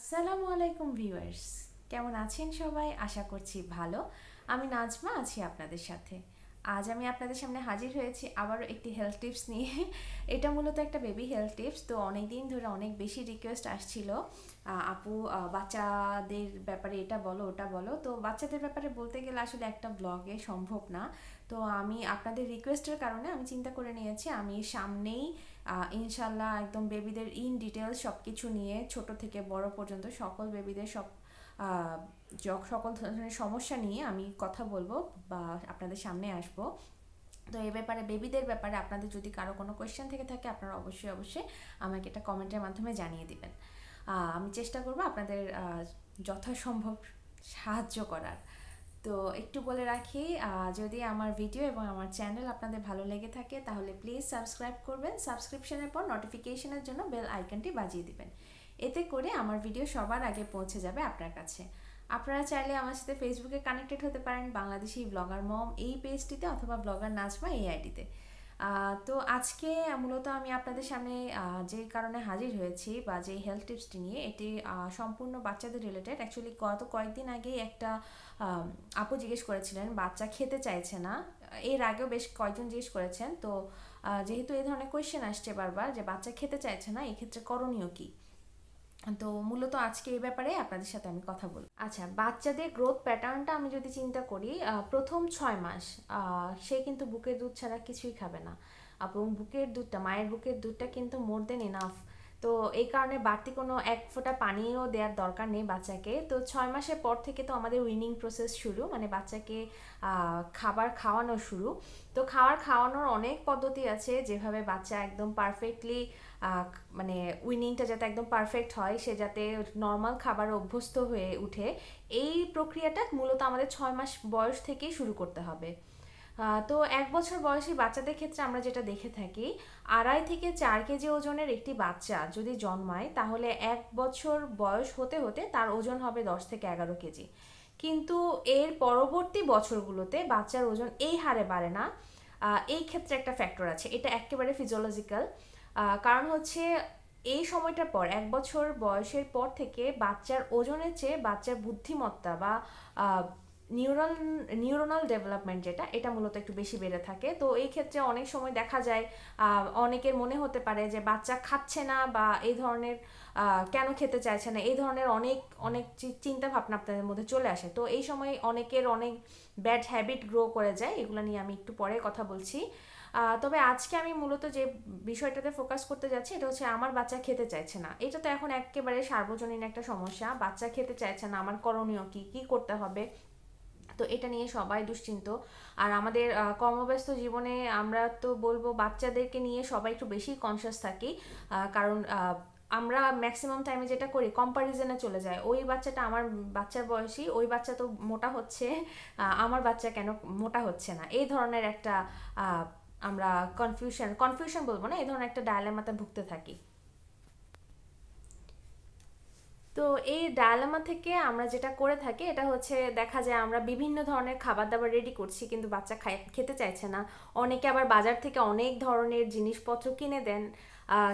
আসসালামু আলাইকুম ভিউয়ার্স, কেমন আছেন সবাই? আশা করছি ভালো। আমি নাজমা আছি আপনাদের সাথে। আজ আমি আপনাদের সামনে হাজির হয়েছি আবারও একটি হেলথ টিপস নিয়ে। এটা মূলত একটা বেবি হেলথ টিপস। তো অনেক দিন ধরে অনেক বেশি রিকোয়েস্ট আসছিল, আপু বাচ্চাদের ব্যাপারে এটা বলো ওটা বলো। তো বাচ্চাদের ব্যাপারে বলতে গেলে আসলে একটা ব্লগে সম্ভব না। তো আমি আপনাদের রিকোয়েস্টের কারণে আমি চিন্তা করে নিয়েছি আমি সামনেই ইনশাল্লাহ একদম বেবিদের ইন ডিটেলস সব কিছু নিয়ে ছোট থেকে বড় পর্যন্ত সকল বেবিদের আহ, সকল ধরনের সমস্যা নিয়ে আমি কথা বলবো বা আপনাদের সামনে আসবো। তো এই ব্যাপারে বেবিদের ব্যাপারে আপনাদের যদি কারো কোনো কোয়েশ্চেন থেকে থাকে আপনারা অবশ্যই অবশ্যই আমাকে এটা কমেন্টের মাধ্যমে জানিয়ে দিবেন। আমি চেষ্টা করব আপনাদের যথাসম্ভব সাহায্য করার। তো একটু বলে রাখি, যদি আমার ভিডিও এবং আমার চ্যানেল আপনাদের ভালো লেগে থাকে তাহলে প্লিজ সাবস্ক্রাইব করবেন। সাবস্ক্রিপশনের পর নোটিফিকেশনের জন্য বেল আইকনটি বাজিয়ে দিবেন। এতে করে আমার ভিডিও সবার আগে পৌঁছে যাবে আপনার কাছে। আপনারা চাইলে আমার সাথে ফেসবুকে কানেক্টেড হতে পারেন বাংলাদেশি ব্লগার মম এই পেজটিতে, অথবা ব্লগার নাজমা এই আইডিতে। তো আজকে মূলত আমি আপনাদের সামনে যে কারণে হাজির হয়েছি বা যে হেলথ টিপসটি নিয়ে, এটি সম্পূর্ণ বাচ্চাদের রিলেটেড। অ্যাকচুয়ালি গত কয়েকদিন আগেই একটা আপু জিজ্ঞেস করেছিলেন বাচ্চা খেতে চাইছে না। এর আগেও বেশ কয়েকজন জিজ্ঞেস করেছেন। তো যেহেতু এই ধরনের কোয়েশ্চেন আসছে বারবার যে বাচ্চা খেতে চাইছে না, এক্ষেত্রে করণীয় কী, তো মূলত আজকে এই ব্যাপারে আপনাদের সাথে আমি কথা বলবো। আচ্ছা, বাচ্চাদের গ্রোথ প্যাটার্নটা আমি যদি চিন্তা করি, প্রথম 6 মাস সে কিন্তু বুকের দুধ ছাড়া কিছুই খাবে না, এবং বুকের দুধটা, মায়ের বুকের দুধটা কিন্তু মোর দেন এনাফ। তো এই কারণে বাড়তি কোনো এক ফোঁটা পানিও দেওয়ার দরকার নেই বাচ্চাকে। তো 6 মাসের পর থেকে তো আমাদের উইনিং প্রসেস শুরু, মানে বাচ্চাকে খাবার খাওয়ানো শুরু। তো খাওয়ানোর অনেক পদ্ধতি আছে, যেভাবে বাচ্চা একদম পারফেক্টলি মানে উইনিংটা যাতে একদম পারফেক্ট হয়, সে যাতে নর্মাল খাবার অভ্যস্ত হয়ে উঠে, এই প্রক্রিয়াটা মূলত আমাদের 6 মাস বয়স থেকেই শুরু করতে হবে। তো 1 বছর বয়সী বাচ্চাদের ক্ষেত্রে আমরা যেটা দেখে থাকি, 2.5 থেকে 4 কেজি ওজনের একটি বাচ্চা যদি জন্মায় তাহলে 1 বছর বয়স হতে হতে তার ওজন হবে 10 থেকে 11 কেজি। কিন্তু এর পরবর্তী বছরগুলোতে বাচ্চার ওজন এই হারে বাড়ে না। এই ক্ষেত্রে একটা ফ্যাক্টর আছে, এটা একেবারে ফিজিওলজিক্যাল। কারণ হচ্ছে এই সময়টার পর 1 বছর বয়সের পর থেকে বাচ্চার ওজনের চেয়ে বাচ্চার বুদ্ধিমত্তা বা নিউরোনাল ডেভেলপমেন্ট যেটা, এটা মূলত একটু বেশি বেড়ে থাকে। তো এই ক্ষেত্রে অনেক সময় দেখা যায় অনেকের মনে হতে পারে যে বাচ্চা খাচ্ছে না বা এই ধরনের কেন খেতে চাইছে না, এই ধরনের অনেক অনেক চিন্তা ভাবনা আপনাদের মধ্যে চলে আসে। তো এই সময় অনেকের অনেক ব্যাড হ্যাবিট গ্রো করে যায়, এগুলো নিয়ে আমি একটু পরে কথা বলছি। তবে আজকে আমি মূলত যে বিষয়টাতে ফোকাস করতে যাচ্ছি এটা হচ্ছে আমার বাচ্চা খেতে চাইছে না। এটা তো এখন একেবারে সার্বজনীন একটা সমস্যা, বাচ্চা খেতে চাইছে না, আমার করণীয় কি, কি করতে হবে। তো এটা নিয়ে সবাই দুশ্চিন্ত। আর আমাদের কর্মব্যস্ত জীবনে আমরা তো বলবো বাচ্চাদেরকে নিয়ে সবাই একটু বেশি কনসিয়াস থাকি। কারণ আমরা ম্যাক্সিমাম টাইমে যেটা করি কম্পারিজনে চলে যায়, ওই বাচ্চাটা আমার বাচ্চার বয়সী, ওই বাচ্চা তো মোটা হচ্ছে, আমার বাচ্চা কেন মোটা হচ্ছে না, এই ধরনের একটা আমরা কনফিউশন বলবো না, এই ধরনের একটা ডায়ালেমাতে ভুগতে থাকি। তো এই ডায়ালামা থেকে আমরা যেটা করে থাকি এটা হচ্ছে, দেখা যায় আমরা বিভিন্ন ধরনের খাবার দাবার রেডি করছি কিন্তু বাচ্চা খেতে চাইছে না। অনেকে আবার বাজার থেকে অনেক ধরনের জিনিসপত্র কিনে দেন,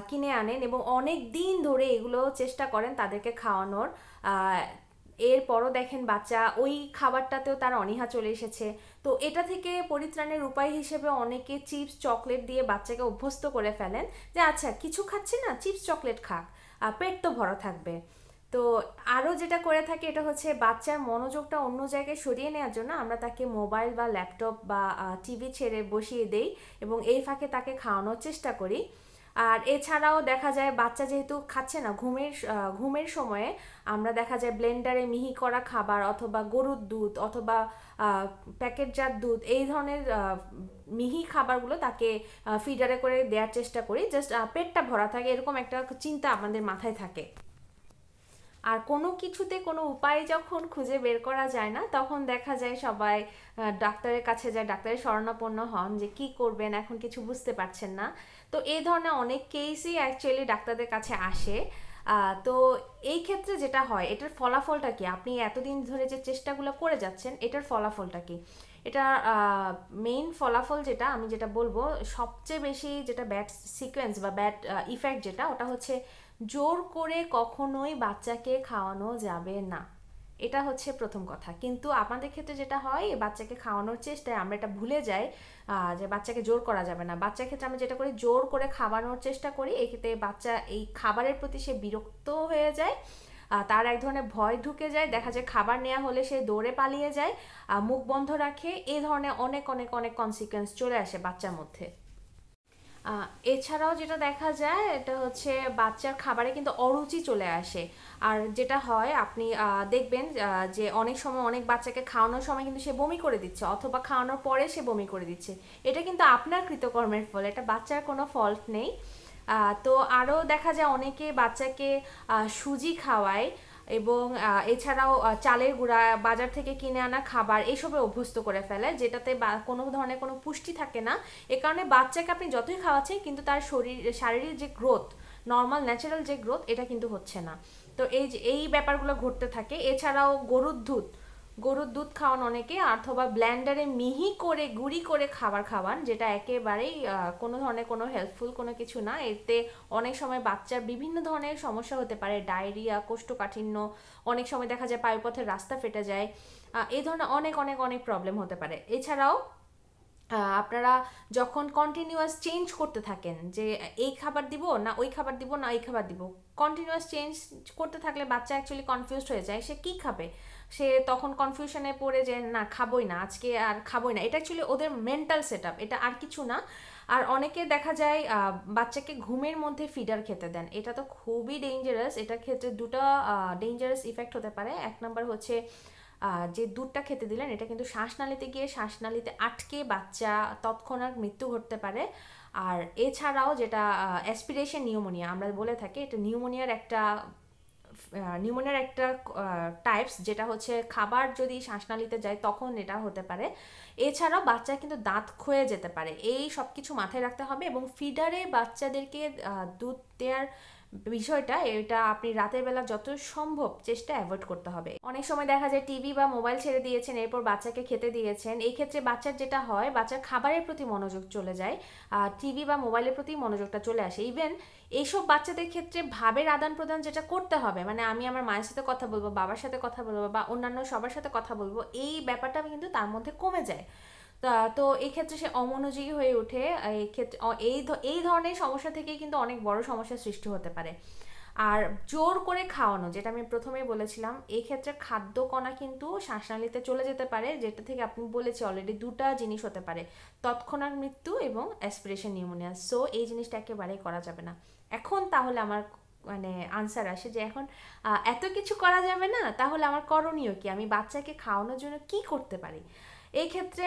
কিনে আনেন এবং অনেক দিন ধরে এগুলো চেষ্টা করেন তাদেরকে খাওয়ানোর। এরপরও দেখেন বাচ্চা ওই খাবারটাতেও তার অনীহা চলে এসেছে। তো এটা থেকে পরিত্রাণের উপায় হিসেবে অনেকে চিপস চকলেট দিয়ে বাচ্চাকে অভ্যস্ত করে ফেলেন যে আচ্ছা কিছু খাচ্ছি না, চিপস চকলেট খাক, পেট তো ভরা থাকবে। তো আরও যেটা করে থাকি এটা হচ্ছে বাচ্চার মনোযোগটা অন্য জায়গায় সরিয়ে নেওয়ার জন্য আমরা তাকে মোবাইল বা ল্যাপটপ বা টিভি ছেড়ে বসিয়ে দেই এবং এই ফাঁকে তাকে খাওয়ানোর চেষ্টা করি। আর এছাড়াও দেখা যায় বাচ্চা যেহেতু খাচ্ছে না, ঘুমের সময়ে আমরা দেখা যায় ব্লেন্ডারে মিহি করা খাবার অথবা গরুর দুধ অথবা প্যাকেটজাত দুধ, এই ধরনের মিহি খাবারগুলো তাকে ফিডারে করে দেওয়ার চেষ্টা করি, জাস্ট পেটটা ভরা থাকে এরকম একটা চিন্তা আমাদের মাথায় থাকে। আর কোনো কিছুতে কোনো উপায় যখন খুঁজে বের করা যায় না তখন দেখা যায় সবাই ডাক্তারের কাছে যায়, ডাক্তারের শরণাপন্ন হন যে কি করবেন, এখন কিছু বুঝতে পারছেন না। তো এই ধরনের অনেক কেসই অ্যাকচুয়ালি ডাক্তারদের কাছে আসে। তো এই ক্ষেত্রে যেটা হয়, এটার ফলাফলটা কি, আপনি এতদিন ধরে যে চেষ্টাগুলো করে যাচ্ছেন এটার ফলাফলটা কি, এটা মেইন ফলাফল যেটা আমি যেটা বলবো, সবচেয়ে বেশি যেটা ব্যাড সিকোয়েন্স বা ব্যাড ইফেক্ট যেটা, ওটা হচ্ছে জোর করে কখনোই বাচ্চাকে খাওয়ানো যাবে না, এটা হচ্ছে প্রথম কথা। কিন্তু আমাদের ক্ষেত্রে যেটা হয়, বাচ্চাকে খাওয়ানোর চেষ্টায় আমরা এটা ভুলে যাই যে বাচ্চাকে জোর করা যাবে না। বাচ্চার ক্ষেত্রে আমরা যেটা করি, জোর করে খাওয়ানোর চেষ্টা করি, এক্ষেত্রে বাচ্চা এই খাবারের প্রতি সে বিরক্ত হয়ে যায়, তার এক ধরনের ভয় ঢুকে যায়, দেখা যায় খাবার নেওয়া হলে সে দৌড়ে পালিয়ে যায়, মুখ বন্ধ রাখে, এই ধরনের অনেক অনেক অনেক কনসিকোয়েন্স চলে আসে বাচ্চার মধ্যে। এছাড়াও যেটা দেখা যায় এটা হচ্ছে বাচ্চার খাবারে কিন্তু অরুচি চলে আসে। আর যেটা হয় আপনি দেখবেন যে অনেক সময় অনেক বাচ্চাকে খাওয়ানোর সময় কিন্তু সে বমি করে দিচ্ছে, অথবা খাওয়ানোর পরে সে বমি করে দিচ্ছে। এটা কিন্তু আপনার কৃতকর্মের ফল, এটা বাচ্চার কোনো ফল্ট নেই। তো আরও দেখা যায় অনেকে বাচ্চাকে সুজি খাওয়ায়, এবং এছাড়াও চালের গুঁড়া, বাজার থেকে কিনে আনা খাবার এসবে অভ্যস্ত করে ফেলে, যেটাতে কোনো ধরনের কোনো পুষ্টি থাকে না। এ কারণে বাচ্চাকে আপনি যতই খাওয়াচ্ছেন কিন্তু তার শারীরিক যে গ্রোথ, নর্মাল ন্যাচারাল যে গ্রোথ, এটা কিন্তু হচ্ছে না। তো এই ব্যাপারগুলো ঘটতে থাকে। এছাড়াও গরুর দুধ খাওয়ান অনেকে, অথবা ব্ল্যান্ডারে মিহি করে গুঁড়ি করে খাবার খাওয়ান, যেটা একেবারেই কোনো ধরনের কোনো হেল্পফুল কোনো কিছু না। এতে অনেক সময় বাচ্চার বিভিন্ন ধরনের সমস্যা হতে পারে, ডায়রিয়া, কোষ্ঠকাঠিন্য, অনেক সময় দেখা যায় পায়ুপথের রাস্তা ফেটে যায়, এই ধরনের অনেক অনেক অনেক প্রবলেম হতে পারে। এছাড়াও আপনারা যখন কন্টিনিউয়াস চেঞ্জ করতে থাকেন, যে এই খাবার দিব না ওই খাবার দিব না এই খাবার দিব, কন্টিনিউয়াস চেঞ্জ করতে থাকলে বাচ্চা অ্যাকচুয়ালি কনফিউজড হয়ে যায়, সে কী খাবে, সে তখন কনফিউশনে পড়ে যে না খাবোই না, আজকে আর খাবোই না। এটা অ্যাকচুয়ালি ওদের মেন্টাল সেট আপ, এটা আর কিছু না। আর অনেকে দেখা যায় বাচ্চাকে ঘুমের মধ্যে ফিডার খেতে দেন, এটা তো খুবই ডেঞ্জারাস। এটার ক্ষেত্রে দুটো ডেঞ্জারাস ইফেক্ট হতে পারে। এক নম্বর হচ্ছে যে দুধটা খেতে দিলেন এটা কিন্তু শ্বাসনালীতে গিয়ে শ্বাসনালীতে আটকে বাচ্চা তৎক্ষণাৎ মৃত্যু ঘটতে পারে। আর এছাড়াও যেটা অ্যাসপিরেশন নিউমোনিয়া আমরা বলে থাকি, এটা নিউমোনিয়ার একটা টাইপস, যেটা হচ্ছে খাবার যদি শ্বাসনালীতে যায় তখন এটা হতে পারে। এছাড়াও বাচ্চা কিন্তু দাঁত ক্ষয়ে যেতে পারে, এই সব কিছু মাথায় রাখতে হবে। এবং ফিডারে বাচ্চাদেরকে দুধ দেওয়ার বিষয়টা, এটা আপনি রাতের বেলা যত সম্ভব চেষ্টা অ্যাভয়েড করতে হবে। অনেক সময় দেখা যায় টিভি বা মোবাইল ছেড়ে দিয়েছেন, এরপর বাচ্চাকে খেতে দিয়েছেন, এই ক্ষেত্রে বাচ্চার যেটা হয়, বাচ্চার খাবারের প্রতি মনোযোগ চলে যায়, টিভি বা মোবাইলের প্রতি মনোযোগটা চলে আসে। ইভেন এইসব বাচ্চাদের ক্ষেত্রে ভাবের আদান প্রদান যেটা করতে হবে, মানে আমি আমার মায়ের সাথে কথা বলবো, বাবার সাথে কথা বলবো, বা অন্যান্য সবার সাথে কথা বলবো, এই ব্যাপারটা কিন্তু তার মধ্যে কমে যায়। তো এই ক্ষেত্রে সে অমনোযোগী হয়ে ওঠে। এই ক্ষেত্রে এই ধরনের সমস্যা থেকেই কিন্তু অনেক বড় সমস্যার সৃষ্টি হতে পারে। আর জোর করে খাওয়ানো, যেটা আমি প্রথমেই বলেছিলাম, এই ক্ষেত্রে খাদ্য কণা কিন্তু শ্বাসনালীতে চলে যেতে পারে, যেটা থেকে আপনি বলেছি অলরেডি দুটা জিনিস হতে পারে, তৎক্ষণাৎ মৃত্যু এবং অ্যাসপিরেশন নিউমোনিয়া। সো এই জিনিসটা একেবারেই করা যাবে না। এখন তাহলে আমার মানে আনসার আসে যে এখন এত কিছু করা যাবে না, তাহলে আমার করণীয় কি, আমি বাচ্চাকে খাওয়ানোর জন্য কি করতে পারি? এই ক্ষেত্রে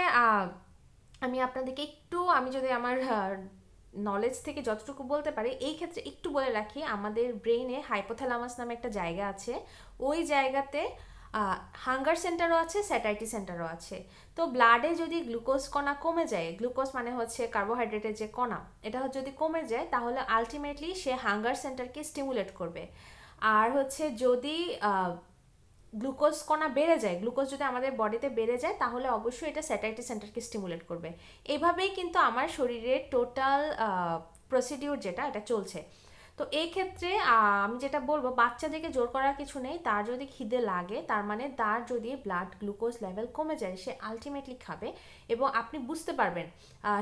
আমি আপনাদেরকে একটু, আমি যদি আমার নলেজ থেকে যতটুকু বলতে পারি, এই ক্ষেত্রে একটু বলে রাখি, আমাদের ব্রেইনে হাইপোথ্যালামাস নামে একটা জায়গা আছে। ওই জায়গাতে হাঙ্গার সেন্টারও আছে, স্যাটাইটি সেন্টারও আছে। তো ব্লাডে যদি গ্লুকোজ কণা কমে যায়, গ্লুকোজ মানে হচ্ছে কার্বোহাইড্রেটের যে কণা, এটা যদি কমে যায় তাহলে আলটিমেটলি সে হাঙ্গার সেন্টারকে স্টিমুলেট করবে। আর হচ্ছে যদি গ্লুকোজ কণা বেড়ে যায়, গ্লুকোজ যদি আমাদের বডিতে বেড়ে যায়, তাহলে অবশ্যই এটা স্যাটাইটি সেন্টারকে স্টিমুলেট করবে। এইভাবেই কিন্তু আমার শরীরের টোটাল প্রসিডিউর যেটা, এটা চলছে। তো এই ক্ষেত্রে আমি যেটা বলবো, বাচ্চাদেরকে জোর করার কিছু নেই। তার যদি খিদে লাগে, তার মানে তার যদি ব্লাড গ্লুকোজ লেভেল কমে যায়, সে আলটিমেটলি খাবে। এবং আপনি বুঝতে পারবেন,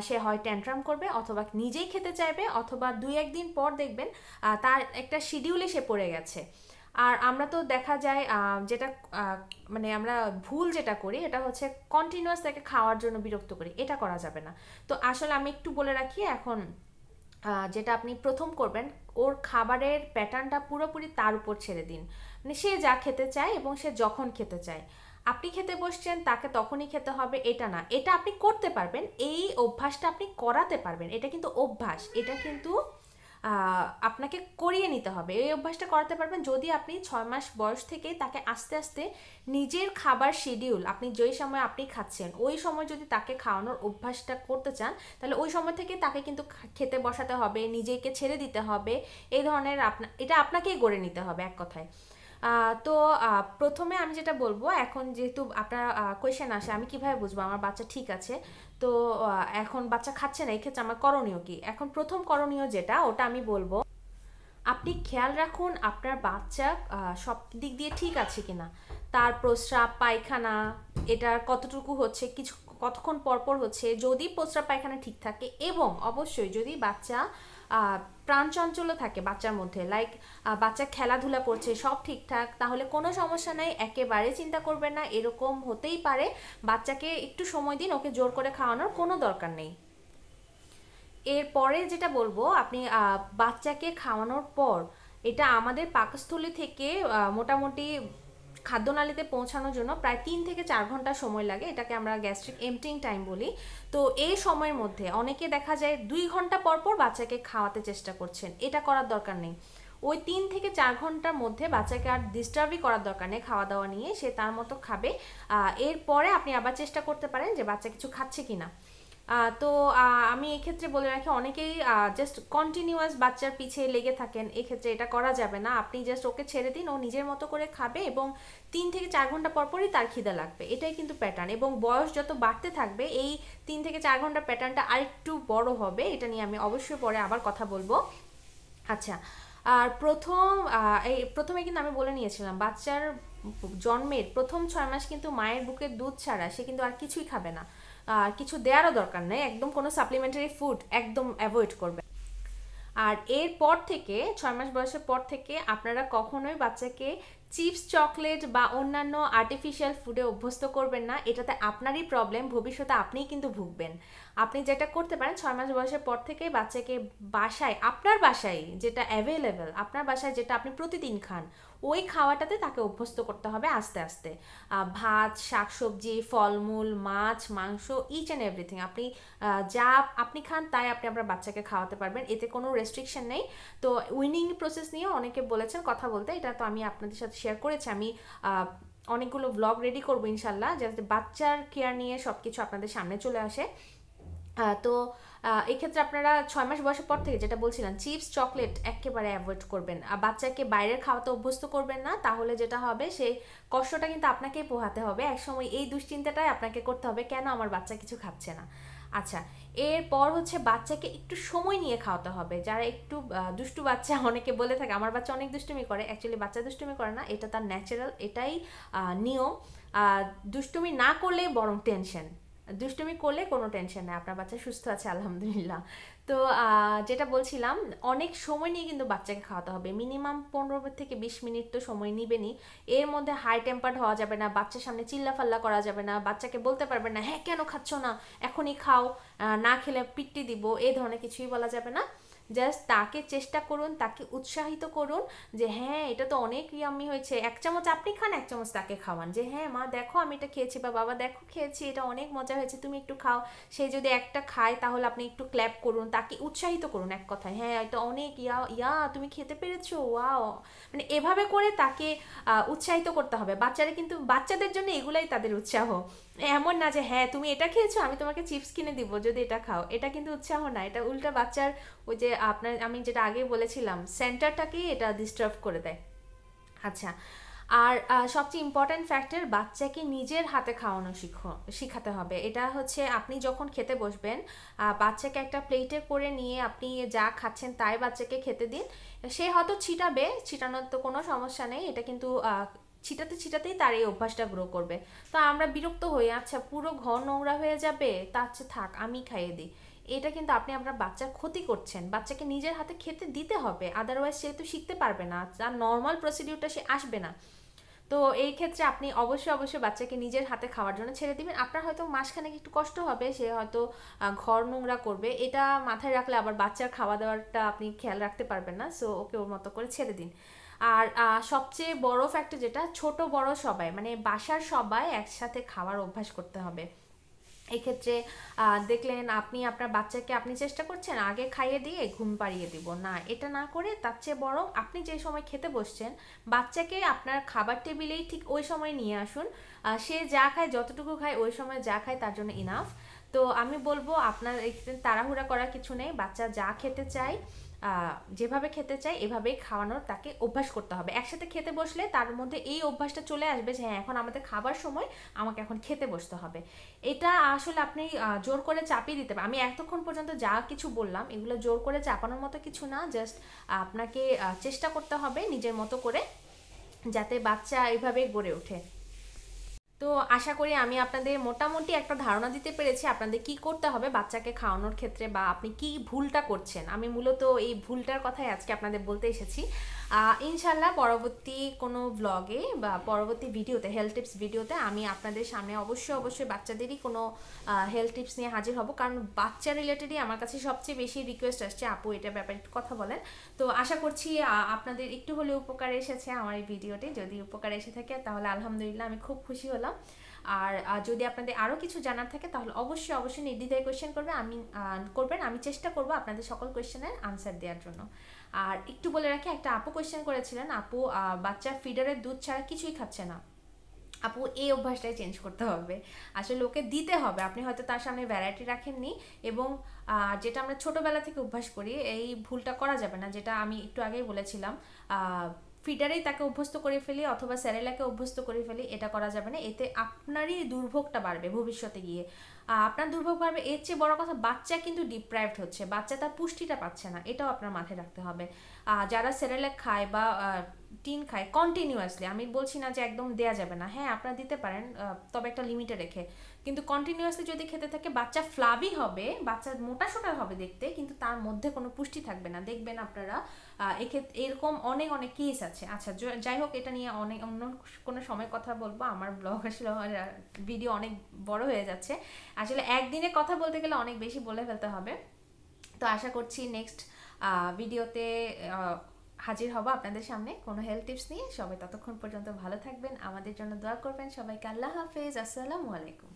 সে হয় ট্যান্ট্রাম করবে, অথবা নিজেই খেতে চাইবে, অথবা 2-1 দিন পর দেখবেন তার একটা শিডিউলে সে পড়ে গেছে। আর আমরা তো দেখা যায় যেটা মানে আমরা ভুল যেটা করি, এটা হচ্ছে কন্টিনিউয়াস তাকে খাওয়ার জন্য বিরক্ত করি, এটা করা যাবে না। তো আসলে আমি একটু বলে রাখি এখন, যেটা আপনি প্রথম করবেন, ওর খাবারের প্যাটার্নটা পুরোপুরি তার উপর ছেড়ে দিন। মানে সে যা খেতে চায় এবং সে যখন খেতে চায়, আপনি খেতে বসছেন তাকে তখনই খেতে হবে এটা না। এটা আপনি করতে পারবেন, এই অভ্যাসটা আপনি করাতে পারবেন, এটা কিন্তু অভ্যাস, এটা কিন্তু আপনাকে করিয়ে নিতে হবে। এই অভ্যাসটা করাতে পারবেন যদি আপনি 6 মাস বয়স থেকে তাকে আস্তে আস্তে নিজের খাবার শিডিউল, আপনি যেই সময় আপনি খাচ্ছেন ওই সময় যদি তাকে খাওয়ানোর অভ্যাসটা করতে চান, তাহলে ওই সময় থেকে তাকে কিন্তু খেতে বসাতে হবে, নিজেকে ছেড়ে দিতে হবে। এই ধরনের এটা আপনাকেই গড়ে নিতে হবে এক কথায়। তো প্রথমে আমি যেটা বলবো, এখন যেহেতু আপনার কোয়েশ্চেন আসে আমি কিভাবে বুঝবো আমার বাচ্চা ঠিক আছে, তো এখন বাচ্চা খাচ্ছে না, এই ক্ষেত্রে আমার করণীয় কি? এখন প্রথম করণীয় যেটা, ওটা আমি বলবো, আপনি খেয়াল রাখুন আপনার বাচ্চা সব দিক দিয়ে ঠিক আছে কিনা, তার প্রস্রাব পায়খানা এটার কতটুকু হচ্ছে, কিছু কতক্ষণ পরপর হচ্ছে। যদি প্রস্রাব পায়খানা ঠিক থাকে এবং অবশ্যই যদি বাচ্চা প্রাণচঞ্চলও থাকে বাচ্চার মধ্যে, লাইক বাচ্চা খেলাধুলা করছে সব ঠিকঠাক, তাহলে কোনো সমস্যা নেই, একেবারে চিন্তা করবেন না। এরকম হতেই পারে, বাচ্চাকে একটু সময় দিন, ওকে জোর করে খাওয়ানোর কোনো দরকার নেই। এরপরে যেটা বলবো, আপনি বাচ্চাকে খাওয়ানোর পর এটা আমাদের পাকস্থলী থেকে মোটামুটি খাদ্যনালীতে পৌঁছানোর জন্য প্রায় 3 থেকে 4 ঘন্টা সময় লাগে। এটাকে আমরা গ্যাস্ট্রিক এমপ্টিং টাইম বলি। তো এই সময়ের মধ্যে অনেকে দেখা যায় 2 ঘন্টা পর পর বাচ্চাকে খাওয়াতে চেষ্টা করছেন, এটা করার দরকার নেই। ওই 3 থেকে 4 ঘন্টার মধ্যে বাচ্চাকে আর ডিস্টার্বই করার দরকার নেই, খাওয়া দাওয়া নিয়ে সে তার মতো খাবে। এরপরে আপনি আবার চেষ্টা করতে পারেন যে বাচ্চা কিছু খাচ্ছে কিনা। তো আমি এক্ষেত্রে বলে রাখি, অনেকেই জাস্ট কন্টিনিউয়াস বাচ্চার পিছে লেগে থাকেন, এক্ষেত্রে এটা করা যাবে না। আপনি জাস্ট ওকে ছেড়ে দিন, ও নিজের মতো করে খাবে এবং 3 থেকে 4 ঘন্টা পরপরই তার খিদে লাগবে। এটাই কিন্তু প্যাটার্ন, এবং বয়স যত বাড়তে থাকবে এই 3 থেকে 4 ঘন্টার প্যাটার্নটা আরেকটু বড় হবে। এটা নিয়ে আমি অবশ্যই পরে আবার কথা বলবো। আচ্ছা, আর প্রথমে কিন্তু আমি বলে নিয়েছিলাম বাচ্চার জন্মের প্রথম 6 মাস কিন্তু মায়ের বুকের দুধ ছাড়া সে কিন্তু আর কিছুই খাবে না, আর কিছু দেওয়ারও দরকার নেই, একদম কোনো সাপ্লিমেন্টারি ফুড একদম অ্যাভয়েড করবে। আর এরপর থেকে 6 মাস বয়সের পর থেকে আপনারা কখনোই বাচ্চাকে চিপস চকলেট বা অন্যান্য আর্টিফিশিয়াল ফুডে অভ্যস্ত করবেন না। এটাতে আপনারই প্রবলেম, ভবিষ্যতে আপনিই কিন্তু ভুগবেন। আপনি যেটা করতে পারেন, 6 মাস বয়সের পর থেকে বাচ্চাকে বাসায়, আপনার বাসায় যেটা অ্যাভেলেবেল, আপনার বাসায় যেটা আপনি প্রতিদিন খান, ওই খাওয়াটাতে তাকে অভ্যস্ত করতে হবে আস্তে আস্তে। ভাত, শাকসবজি, ফলমূল, মাছ, মাংস, ইচ অ্যান্ড এভরিথিং আপনি যা আপনি খান তাই আপনি আপনার বাচ্চাকে খাওয়াতে পারবেন, এতে কোনো রেস্ট্রিকশন নেই। তো উইনিং প্রসেস নিয়ে অনেকে বলেছেন কথা বলতে, এটা তো আমি আপনাদের সাথে শেয়ার করেছি। আমি অনেকগুলো ব্লগ রেডি করবো ইনশাল্লাহ, যাতে বাচ্চার কেয়ার নিয়ে সব কিছু আপনাদের সামনে চলে আসে। তো এক্ষেত্রে আপনারা 6 মাস বয়সের পর থেকে যেটা বলছিলাম, চিপস চকলেট একেবারে অ্যাভয়েড করবেন। বাচ্চাকে বাইরের খাওয়াতে অভ্যস্ত করবেন না, তাহলে যেটা হবে সেই কষ্টটা কিন্তু আপনাকেই পোহাতে হবে। একসময় এই দুশ্চিন্তাটাই আপনাকে করতে হবে, কেন আমার বাচ্চা কিছু খাচ্ছে না। আচ্ছা, এরপর হচ্ছে বাচ্চাকে একটু সময় নিয়ে খাওয়াতে হবে। যারা একটু দুষ্টু বাচ্চা, অনেকে বলে থাকে আমার বাচ্চা অনেক দুষ্টুমি করে, অ্যাকচুয়ালি বাচ্চা দুষ্টুমি করে না, এটা তার ন্যাচারাল, এটাই নিয়ম। দুষ্টুমি না করলেই বরং টেনশন, দুষ্টুমি করলে কোনো টেনশন নেই, আপনার বাচ্চা সুস্থ আছে আলহামদুলিল্লাহ। তো যেটা বলছিলাম, অনেক সময় নিয়ে কিন্তু বাচ্চাকে খাওয়াতে হবে, মিনিমাম 15 থেকে 20 মিনিট তো সময় নিবেনই। এর মধ্যে হাই টেম্পার্ড হওয়া যাবে না, বাচ্চার সামনে চিল্লাফাল্লা করা যাবে না, বাচ্চাকে বলতে পারবেন না হ্যাঁ কেন খাচ্ছ না, এখনই খাও, না খেলে পিট্টি দিব, এই ধরনের কিছুই বলা যাবে না। জাস্ট তাকে চেষ্টা করুন, তাকে উৎসাহিত করুন যে হ্যাঁ এটা তো অনেক ইয়াম্মি হয়েছে, 1 চামচ আপনি খান, 1 চামচ তাকে খাওয়ান, যে হ্যাঁ মা দেখো আমি এটা খেয়েছি, বা বাবা দেখো খেয়েছি, এটা অনেক মজা হয়েছে, তুমি একটু খাও। সে যদি একটা খায় তাহলে আপনি একটু ক্ল্যাপ করুন, তাকে উৎসাহিত করুন এক কথায়, হ্যাঁ এটা অনেক ইয়া ইয়া তুমি খেতে পেরেছো, ওয়াও। মানে এভাবে করে তাকে উৎসাহিত করতে হবে। বাচ্চারা কিন্তু, বাচ্চাদের জন্য এগুলাই তাদের উৎসাহ। এমন না যে হ্যাঁ তুমি এটা খেয়েছো আমি তোমাকে চিপস কিনে দিব যদি এটা খাও, এটা কিন্তু উৎসাহ না, এটা উল্টা বাচ্চার ওই যে আপনার আমি যেটা আগে বলেছিলাম সেন্টারটাকেই এটা ডিস্টার্ব করে দেয়। আচ্ছা, আর সবচেয়ে ইম্পর্ট্যান্ট ফ্যাক্টর, বাচ্চাকে নিজের হাতে খাওয়ানো শিখাতে হবে। এটা হচ্ছে আপনি যখন খেতে বসবেন, বাচ্চাকে একটা প্লেটে করে নিয়ে আপনি যা খাচ্ছেন তাই বাচ্চাকে খেতে দিন। সে হয়তো ছিটাবে, ছিটানোর তো কোনো সমস্যা নেই, এটা কিন্তু ছিটাতে ছিটাতেই তার এই অভ্যাসটা গ্রো করবে। তো আমরা বিরক্ত হই, আচ্ছা পুরো ঘর নোংরা হয়ে যাবে, তার চেয়ে থাক আমি খাইয়ে দিই, এটা কিন্তু আপনি আপনার বাচ্চার ক্ষতি করছেন। বাচ্চাকে নিজের হাতে খেতে দিতে হবে, আদারওয়াইজ সে তো শিখতে পারবে না, তার নর্মাল প্রসিডিউরটা সে আসবে না। তো এই ক্ষেত্রে আপনি অবশ্যই অবশ্যই বাচ্চাকে নিজের হাতে খাওয়ার জন্য ছেড়ে দিবেন। আপনার হয়তো মাসখানেক একটু কষ্ট হবে, সে হয়তো ঘর নোংরা করবে, এটা মাথায় রাখলে আবার বাচ্চার খাওয়া দাওয়াটা আপনি খেয়াল রাখতে পারবেন না। সো ওকে ওর মতো করে ছেড়ে দিন। আর সবচেয়ে বড় ফ্যাক্টর যেটা, ছোট বড় সবাই, মানে বাসার সবাই একসাথে খাওয়ার অভ্যাস করতে হবে। এক্ষেত্রে দেখলেন আপনি আপনার বাচ্চাকে আপনি চেষ্টা করছেন আগে খাইয়ে দিয়ে ঘুম পাড়িয়ে দিব, না এটা না করে তার চেয়ে বরং আপনি যে সময় খেতে বসছেন বাচ্চাকে আপনার খাবার টেবিলেই ঠিক ওই সময় নিয়ে আসুন। সে যা খায়, যতটুকু খায় ওই সময় যা খায় তার জন্য ইনাফ। তো আমি বলবো আপনার এখানে তাড়াহুড়া করার কিছু নেই, বাচ্চা যা খেতে চায় যেভাবে খেতে চায় এভাবেই খাওয়ানোর তাকে অভ্যাস করতে হবে। একসাথে খেতে বসলে তার মধ্যে এই অভ্যাসটা চলে আসবে যে হ্যাঁ এখন আমাদের খাবার সময়, আমাকে এখন খেতে বসতে হবে। এটা আসলে আপনি জোর করে চাপিয়ে দিতে পারেন। আমি এতক্ষণ পর্যন্ত যা কিছু বললাম এগুলো জোর করে চাপানোর মতো কিছু না, জাস্ট আপনাকে চেষ্টা করতে হবে নিজের মতো করে যাতে বাচ্চা এইভাবে গড়ে ওঠে। তো আশা করি আমি আপনাদের মোটামুটি একটা ধারণা দিতে পেরেছি আপনাদের কি করতে হবে বাচ্চাকে খাওয়ানোর ক্ষেত্রে, বা আপনি কি ভুলটা করছেন। আমি মূলত এই ভুলটার কথাই আজকে আপনাদের বলতে এসেছি। ইনশাল্লাহ পরবর্তী কোনো ব্লগে বা পরবর্তী ভিডিওতে, হেলথ টিপস ভিডিওতে আমি আপনাদের সামনে অবশ্যই বাচ্চাদেরই কোনো হেলথ টিপস নিয়ে হাজির হব, কারণ বাচ্চা রিলেটেডই আমার কাছে সবচেয়ে বেশি রিকোয়েস্ট আসছে, আপু এটা ব্যাপারে একটু কথা বলেন। তো আশা করছি আপনাদের একটু হলেও উপকার এসেছে আমার এই ভিডিওটি। যদি উপকার এসে থাকে তাহলে আলহামদুলিল্লাহ, আমি খুব খুশি হলাম। আর যদি আপনাদের আরও কিছু জানার থাকে তাহলে অবশ্যই নির্দ্বিধায় কোয়েশ্চেন করবেন। আমি চেষ্টা করব আপনাদের সকল কোয়েশ্চেনের আনসার দেওয়ার জন্য। আর একটু বলে রাখি, একটা আপু কোয়েশ্চেন করেছিলেন, আপু বাচ্চা ফিডারের দুধ ছাড়া কিছুই খাচ্ছে না। আপু এই অভ্যাসটাই চেঞ্জ করতে হবে, আসলে ওকে দিতে হবে। আপনি হয়তো তার সামনে ভ্যারাইটি রাখেননি, এবং যেটা আমরা ছোটোবেলা থেকে অভ্যাস করি এই ভুলটা করা যাবে না, যেটা আমি একটু আগেই বলেছিলাম। ফিডারেই তাকে অভ্যস্ত করে ফেলি অথবা স্যারেলাকে অভ্যস্ত করে ফেলি, এটা করা যাবে না। এতে আপনারই দুর্ভোগটা বাড়বে ভবিষ্যতে গিয়ে, আপনার দুর্ভোগ বাড়বে। এর চেয়ে বড় কথা, বাচ্চা কিন্তু ডিপ্রাইভড হচ্ছে, বাচ্চা তার পুষ্টিটা পাচ্ছে না, এটাও আপনার মাথায় রাখতে হবে। যারা সেরেলাক খায় বা টিন খায় কন্টিনিউয়াসলি, আমি বলছি না যে একদম দেয়া যাবে না, হ্যাঁ আপনারা দিতে পারেন, তবে একটা লিমিটে রেখে। কিন্তু কন্টিনিউয়াসলি যদি খেতে থাকে বাচ্চা ফ্লাবি হবে, বাচ্চা মোটা সোটা হবে দেখতে, কিন্তু তার মধ্যে কোনো পুষ্টি থাকবে না, দেখবেন আপনারা। এক্ষেত্রে এরকম অনেক কেস আছে। আচ্ছা যাই হোক, এটা নিয়ে অন্য কোনো সময় কথা বলবো, আমার ব্লগ আসলে ভিডিও অনেক বড় হয়ে যাচ্ছে। আসলে একদিনে কথা বলতে গেলে অনেক বেশি বলে ফেলতে হবে। তো আশা করছি নেক্সট ভিডিওতে হাজির হব আপনাদের সামনে কোনো হেলথ টিপস নিয়ে। সবাই ততক্ষণ পর্যন্ত ভালো থাকবেন, আমাদের জন্য দোয়া করবেন। সবাইকে আল্লাহ হাফেজ, আসসালামু আলাইকুম।